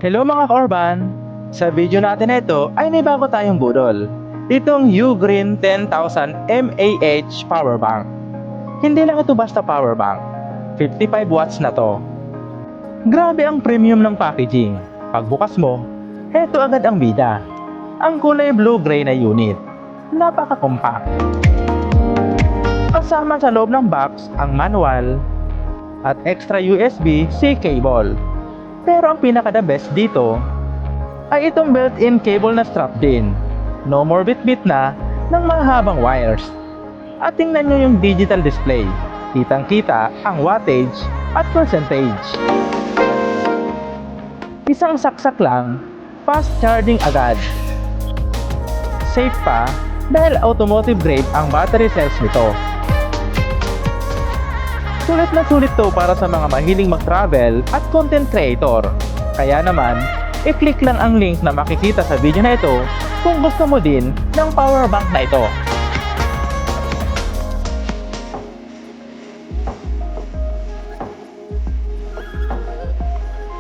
Hello mga ka-Orban! Sa video natin na ito ay may bago tayong budol. Itong Ugreen 10,000 mAh power bank. Hindi lang ito basta power bank. 55 watts na to. Grabe ang premium ng packaging. Pagbukas mo, heto agad ang bida. Ang kulay blue-gray na unit. Napaka-compact. Kasama sa loob ng box ang manual at extra USB-C cable. Pero ang pinaka-the best dito ay itong built-in cable na strap din. No more bit-bit na ng mahabang wires. At tingnan nyo yung digital display. Kitang-kita ang wattage at percentage. Isang saksak lang, fast charging agad. Safe pa dahil automotive grade ang battery cells nito. Sulit na sulit to para sa mga mahiling mag-travel at content creator. Kaya naman, i-click lang ang link na makikita sa video na ito kung gusto mo din ng power bank na ito.